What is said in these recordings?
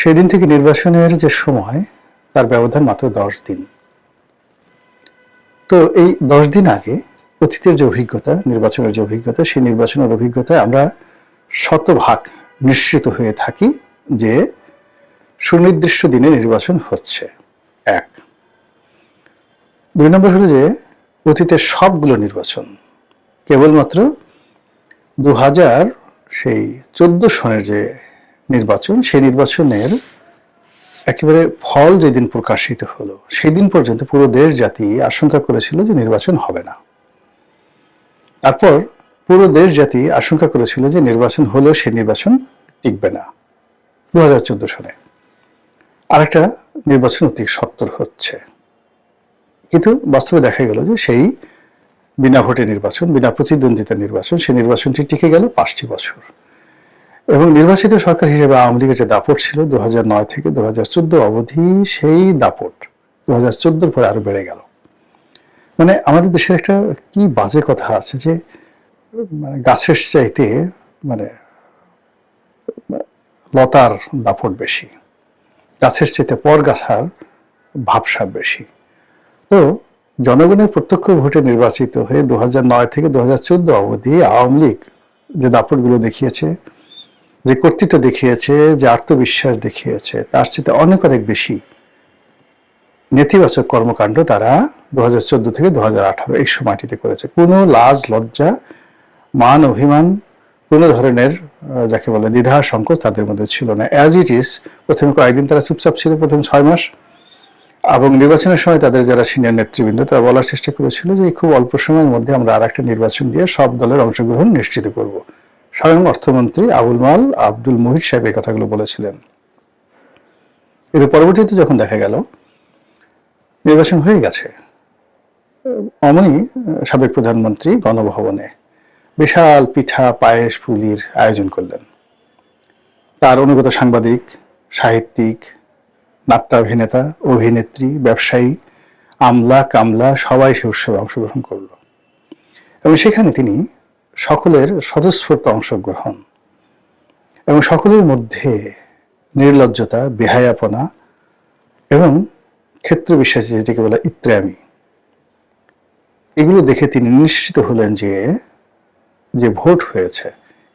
সেই দিন থেকে নির্বাচনের যে সময় তার ব্যবধান মাত্র 10 দিন। তো এই 10 দিন আগে অতীতের যে অভিজ্ঞতা, নির্বাচনের যে অভিজ্ঞতা, সেই নির্বাচনের অভিজ্ঞতায় আমরা শতভাগ নিশ্চিত হয়ে থাকি যে সুনির্দিষ্ট দিনে নির্বাচন হচ্ছে। এক। 2 নম্বর হলো যে অতীতের সবগুলো নির্বাচন কেবলমাত্র 2014 সনের যে নির্বাচন, সেই নির্বাচনের একেবারে ফল যেদিন প্রকাশিত হলো সেই দিন পর্যন্ত পুরো দেশ জাতি আশঙ্কা করেছিল যে নির্বাচন হবে না। তারপর পুরো দেশ জাতি আশঙ্কা করেছিল যে নির্বাচন হলেও সেই নির্বাচন টিকবে না। 2014 সনে আরেকটা নির্বাচন অতি সত্বর হচ্ছে, কিন্তু বাস্তবে দেখা গেল যে সেই বিনা ভোটে নির্বাচন, বিনা প্রতিদ্বন্দ্বিতা নির্বাচন, সেই নির্বাচনটি টিকে গেল 5টি বছর। এবং নির্বাচিত সরকার হিসেবে আওয়ামী লীগের যে দাপট ছিল 2009 থেকে 2014 অবধি, সেই দাপট 2014 পরে আরো বেড়ে গেল। মানে আমাদের দেশের একটা কি বাজে কথা আছে যে মানে গাছের চাইতে মানে লতার দাপট বেশি, গাছের চাইতে পরগাছার ভাবসাব বেশি। তো জনগণের প্রত্যক্ষ ভোটে নির্বাচিত হয়ে 2009 থেকে 2014 অবধি আওয়ামী লীগ যে দাপটগুলো দেখিয়েছে, যে কর্তৃত্ব দেখিয়েছে, যে আত্মবিশ্বাস দেখিয়েছে, তার চেয়ে অনেক বেশি নেতিবাচক কর্মকাণ্ড তারা 2014 থেকে 2018 এই সময়টিতে করেছে। কোনো লাজ লজ্জা, মান অভিমান, কোনো ধরনের যাকে বলে দ্বিধা সংকোচ তাদের মধ্যে ছিল না। অ্যাজ ইট ইজ প্রথমে কয়েকদিন তারা চুপচাপ ছিল, প্রথম 6 মাস, এবং নির্বাচনের সময় তাদের যারা সিনিয়র নেতৃবৃন্দ তারা বলার চেষ্টা করেছিল যে খুব অল্প সময়ের মধ্যে আমরা আর একটা নির্বাচন দিয়ে সব দলের অংশগ্রহণ নিশ্চিত করব। স্বয়ং অর্থমন্ত্রী আবুল মাল আব্দুল মুহিত সাহেব এই কথাগুলো বলেছিলেন। কিন্তু পরবর্তীতে যখন দেখা গেল নির্বাচন হয়ে গেছে, অমনি সাবেক প্রধানমন্ত্রী গণভবনে বিশাল পিঠা পায়েস পুলির আয়োজন করলেন। তার অনুগত সাংবাদিক, সাহিত্যিক, নাট্যাভিনেতা, অভিনেত্রী, ব্যবসায়ী, আমলা কামলা সবাই সে উৎসবে অংশগ্রহণ করল। এবং সেখানে তিনি সকলের স্বতঃস্ফূর্ত অংশগ্রহণ এবং সকলের মধ্যে নির্লজ্জতা, বেহায়াপনা এবং ক্ষেত্র বিশ্বাসী যেটিকে বলে ইত্রামি, এগুলো দেখে তিনি নিশ্চিত হলেন যে ভোট হয়েছে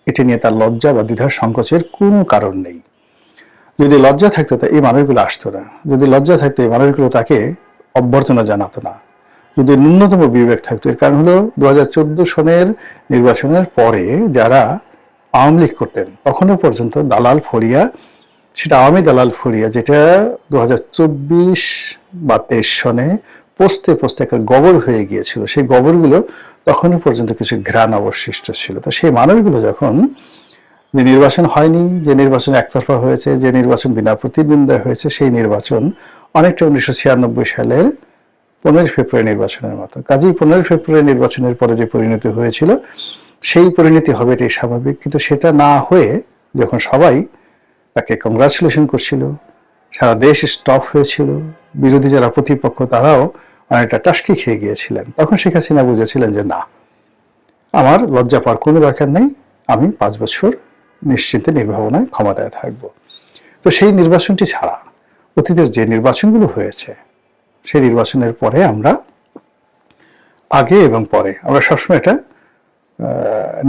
এটি নিয়ে তার লজ্জা বা দ্বিধার সংকোচের কোনো কারণ নেই। যদি লজ্জা থাকতো তা এই মানুষগুলো আসতো না, যদি লজ্জা থাকতো এই মানুষগুলো তাকে অভ্যর্থনা জানাতো না, যদি ন্যূনতম বিবেক থাকতো। এর কারণ হলো 2014 সনের নির্বাচনের পরে যারা আওয়ামী লীগ করতেন তখনও পর্যন্ত দালাল ফড়িয়া, সেটা আওয়ামী দালাল ফড়িয়া যেটা 2024 বা 23 সনে পোস্তে পোস্তে একটা গোবর হয়ে গিয়েছিল, সেই গোবরগুলো তখনও পর্যন্ত কিছু ঘ্রাণ অবশিষ্ট ছিল। তো সেই মানুষগুলো যখন যে নির্বাচন হয়নি, যে নির্বাচন একতরফা হয়েছে, যে নির্বাচন বিনা প্রতিদ্বন্দ্বিতা হয়েছে, সেই নির্বাচন অনেকটা 1996 সালের 15 ফেব্রুয়ারি নির্বাচনের মতো। কাজেই 15 ফেব্রুয়ারি নির্বাচনের পরে যে পরিণতি হয়েছিল সেই পরিণতি হবে এটাই স্বাভাবিক। কিন্তু সেটা না হয়ে যখন সবাই তাকে কংগ্রাচুলেশন করছিল, সারা দেশ স্টপ হয়েছিল, বিরোধী যারা প্রতিপক্ষ তারাও অনেকটা টাস্কি খেয়ে গিয়েছিলেন, তখন শেখ হাসিনা বুঝেছিলেন যে না, আমার লজ্জা পাওয়ার কোনো দরকার নেই, আমি 5 বছর নিশ্চিন্তে নির্ভাবনায় ক্ষমতায় থাকব। তো সেই নির্বাচনটি ছাড়া অতীতের যে নির্বাচনগুলো হয়েছে সেই নির্বাচনের পরে আমরা আগে এবং পরে আমরা সবসময় এটা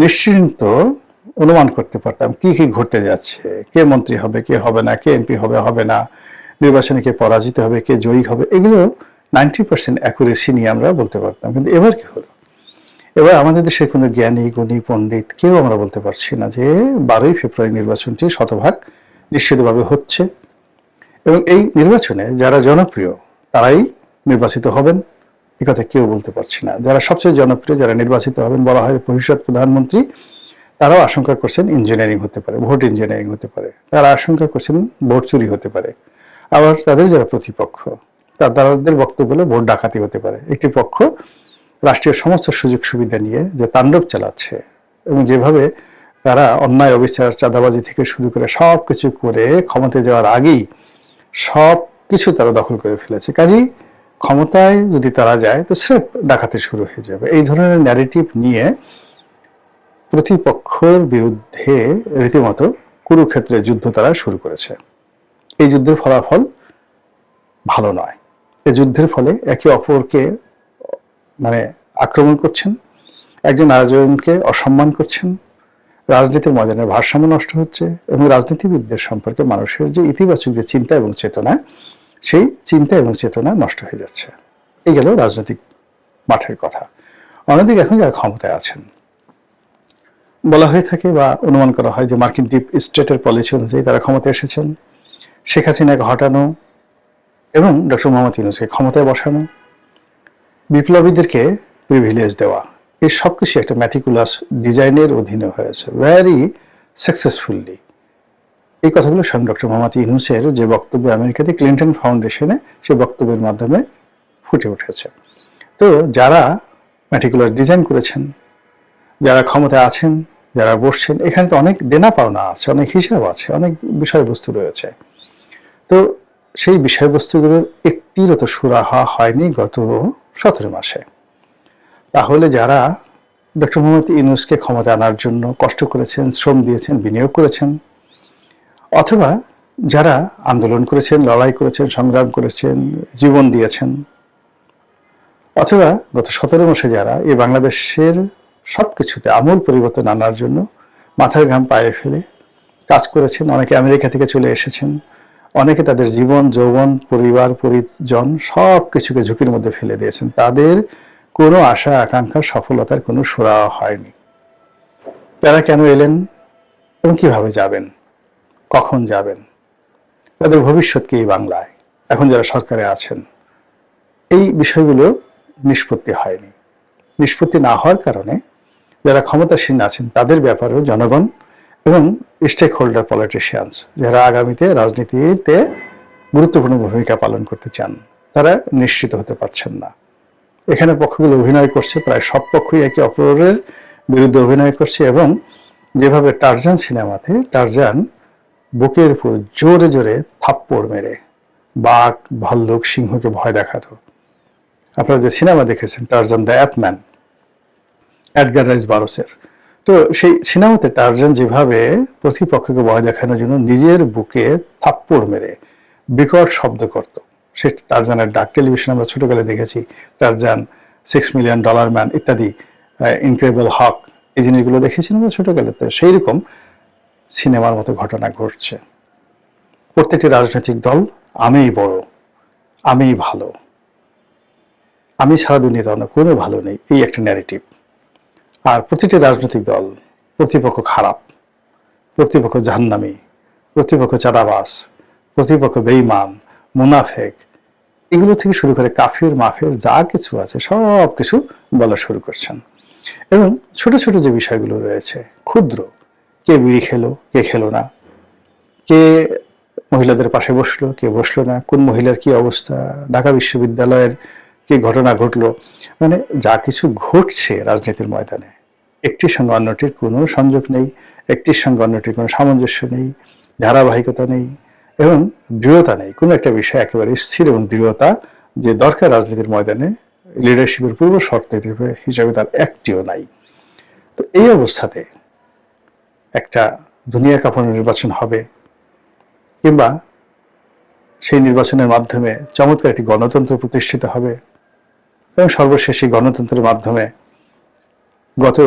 নিশ্চিন্ত অনুমান করতে পারতাম কি কি ঘটতে যাচ্ছে, কে মন্ত্রী হবে, কে হবে না, কে এমপি হবে, হবে না, নির্বাচনে কে পরাজিত হবে, কে জয়ী হবে, এগুলো 90% অ্যাকুরেসি নিয়ে আমরা বলতে পারতাম। কিন্তু এবার কি হলো, এবার আমাদের দেশের কোনো জ্ঞানী গুণী পণ্ডিত কেউ আমরা বলতে পারছি না যে 12ই ফেব্রুয়ারি নির্বাচনটি শতভাগ নিশ্চিতভাবে হচ্ছে। এবং এই নির্বাচনে যারা জনপ্রিয় তারাই নির্বাচিত হবেন, এ কথা কেউ বলতে পারছি না। যারা সবচেয়ে জনপ্রিয়, যারা নির্বাচিত হবেন, বলা হয় ভবিষ্যৎ প্রধানমন্ত্রী, তারাও আশঙ্কা করছেন ইঞ্জিনিয়ারিং হতে পারে, ভোট ইঞ্জিনিয়ারিং হতে পারে, তারা আশঙ্কা করছেন ভোট চুরি হতে পারে। আবার তাদের যারা প্রতিপক্ষ তাদের বক্তব্য হলো ভোট ডাকাতি হতে পারে। একটি পক্ষ রাষ্ট্রীয় সমস্ত সুযোগ সুবিধা নিয়ে যে তাণ্ডব চালাচ্ছে এবং যেভাবে তারা অন্যায় অবিচার চাঁদাবাজি থেকে শুরু করে সব কিছু করে ক্ষমতায় যাওয়ার আগেই সব কিছু তারা দখল করে ফেলেছে। কাজেই ক্ষমতায় যদি তারা যায় তো স্রেফ ডাকাতি শুরু হয়ে যাবে। এই ধরনের ন্যারেটিভ নিয়ে প্রতিপক্ষের বিরুদ্ধে রীতিমতো কুরুক্ষেত্রের যুদ্ধ তারা শুরু করেছে। এই যুদ্ধের ফলাফল ভালো নয়। এই যুদ্ধের ফলে একে অপরকে মানে আক্রমণ করছেন, একজন আরেকজনকে অসম্মান করছেন, রাজনীতির ময়দানের ভারসাম্য নষ্ট হচ্ছে এবং রাজনীতিবিদদের সম্পর্কে মানুষের যে ইতিবাচক যে চিন্তা এবং চেতনা, সেই চিন্তা এবং চেতনা নষ্ট হয়ে যাচ্ছে। এই গেল রাজনৈতিক মাঠের কথা। অন্যদিকে এখন যারা ক্ষমতায় আছেন, বলা হয়ে থাকে বা অনুমান করা হয় যে মার্কিন ডিপ স্টেটের পলিসি অনুযায়ী তারা ক্ষমতায় এসেছেন। শেখ হাসিনাকে হটানো এবং ডক্টর মোহাম্মদ ইউনূসকে ক্ষমতায় বসানো, বিপ্লবীদেরকে প্রিভিলেজ দেওয়া, এই সব কিছু একটা ম্যাটিকুলাস ডিজাইনের অধীনে হয়েছে ভেরি সাকসেসফুলি। এই কথাগুলো স্বয়ং ডক্টর মোহাম্মদ ইউনূসের যে বক্তব্য আমেরিকাতে ক্লিন্টন ফাউন্ডেশনে, সেই বক্তব্যের মাধ্যমে ফুটে উঠেছে। তো যারা ম্যাটিকুলার ডিজাইন করেছেন, যারা ক্ষমতায় আছেন, যারা বসছেন, এখানে তো অনেক দেনা পাওনা আছে, অনেক হিসাব আছে, অনেক বিষয়বস্তু রয়েছে। তো সেই বিষয়বস্তুগুলোর একটিরও তো সুরাহা হয়নি গত 17 মাসে। তাহলে যারা ডক্টর মোহাম্মদ ইউনূসকে ক্ষমতা আনার জন্য কষ্ট করেছেন, শ্রম দিয়েছেন, বিনিয়োগ করেছেন, অথবা যারা আন্দোলন করেছেন, লড়াই করেছেন, সংগ্রাম করেছেন, জীবন দিয়েছেন, অথবা গত 17 মাসে যারা এই বাংলাদেশের সবকিছুতে আমূল পরিবর্তন আনার জন্য মাথার ঘাম পায়ে ফেলে কাজ করেছেন, অনেকে আমেরিকা থেকে চলে এসেছেন, অনেকে তাদের জীবন, যৌবন, পরিবার, পরিজন সব কিছুকে ঝুঁকির মধ্যে ফেলে দিয়েছেন, তাদের কোনো আশা আকাঙ্ক্ষা সফলতার কোনো সুরাহা হয়নি। তারা কেন এলেন এবং কিভাবে যাবেন, কখন যাবেন, তাদের ভবিষ্যৎ কি এই বাংলায়, এখন যারা সরকারে আছেন, এই বিষয়গুলো নিষ্পত্তি হয়নি। নিষ্পত্তি না হওয়ার কারণে যারা ক্ষমতাসীন আছেন তাদের ব্যাপারেও জনগণ এবং স্টেক হোল্ডার পলিটিশিয়ানস, যারা আগামীতে রাজনীতিতে গুরুত্বপূর্ণ ভূমিকা পালন করতে চান, তারা নিশ্চিত হতে পারছেন না। এখানে পক্ষগুলো অভিনয় করছে, প্রায় সব পক্ষই একে অপরের বিরুদ্ধে অভিনয় করছে, এবং যেভাবে টারজান সিনেমাতে টারজান বুকের উপর জোরে জোরে থাপ্পড় মেরে বাঘ, ভাল্লুক, সিংহকে ভয় দেখাতো। আপনারা যে সিনেমা দেখেছেন টারজান দ্য অ্যাপম্যান, এডগার রাইস বারোসের, তো সেই সিনেমাতে টারজান যেভাবে প্রতিপক্ষকে ভয় দেখানোর জন্য নিজের বুকে থাপ্পড় মেরে বিকট শব্দ করত, সে টারজানের ডাক টেলিভিশন আমরা ছোটকালে দেখেছি, টারজান, $6 মিলিয়ন ম্যান ইত্যাদি, ইনক্রেডিবল হক, এই জিনিসগুলো দেখেছি আমরা ছোটকালে। তো সেই রকম সিনেমার মতো ঘটনা ঘটছে। প্রত্যেকটি রাজনৈতিক দল আমিই বড়, আমিই ভালো, আমি সারা দুনিয়াতে অন্য কোনো ভালো নেই, এই একটা ন্যারেটিভ। আর প্রতিটি রাজনৈতিক দল প্রতিপক্ষ খারাপ, প্রতিপক্ষ জাহান্নামী, প্রতিপক্ষ চাঁদাবাজ, প্রতিপক্ষ বেঈমান, মুনাফেক, এগুলো থেকে শুরু করে কাফির মাফির যা কিছু আছে সব কিছু বলা শুরু করছেন। এবং ছোট ছোট যে বিষয়গুলো রয়েছে, ক্ষুদ্র, কে বিড়ি খেলো, কে খেলো না, কে মহিলাদের পাশে বসলো, কে বসলো না, কোন মহিলার কি অবস্থা, ঢাকা বিশ্ববিদ্যালয়ের কি ঘটনা ঘটলো, মানে যা কিছু ঘটছে রাজনীতির ময়দানে, একটির সঙ্গে অন্যটির কোনো সংযোগ নেই, একটির সঙ্গে অন্যটির কোনো সামঞ্জস্য নেই, ধারাবাহিকতা নেই এবং দৃঢ়তা নেই। কোনো একটা বিষয় একেবারে স্থির এবং দৃঢ়তা যে দরকার রাজনীতির ময়দানে লিডারশিপের পূর্ব শর্ত হিসাবে তার একটিও নাই। তো এই অবস্থাতে একটা দুনিয়া কাঁপানো নির্বাচন হবে, কিংবা সেই নির্বাচনের মাধ্যমে চমৎকার একটি গণতন্ত্র প্রতিষ্ঠিত হবে, এবং সর্বশেষ এই গণতন্ত্রের মাধ্যমে গত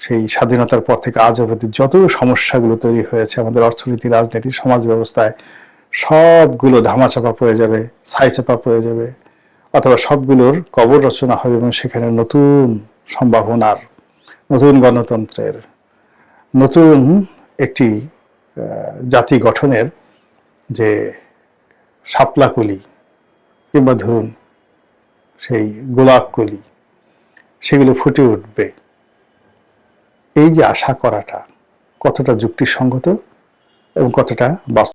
সেই স্বাধীনতার পর থেকে আজ অবধি যত সমস্যাগুলো তৈরি হয়েছে আমাদের অর্থনীতি, রাজনীতি, সমাজ ব্যবস্থায়, সবগুলো ধামাচাপা পড়ে যাবে, ছাইচাপা পড়ে যাবে, অথবা সবগুলোর কবর রচনা হবে এবং সেখানে নতুন সম্ভাবনার, নতুন গণতন্ত্রের, নতুন একটি জাতি গঠনের যে শাপলাকলি কিংবা ধরুন সেই গোলাপ কলি, সেগুলো ফুটে উঠবে। এই যে আশা করাটা কতটা যুক্তিসঙ্গত এবং কতটা বাস্তব।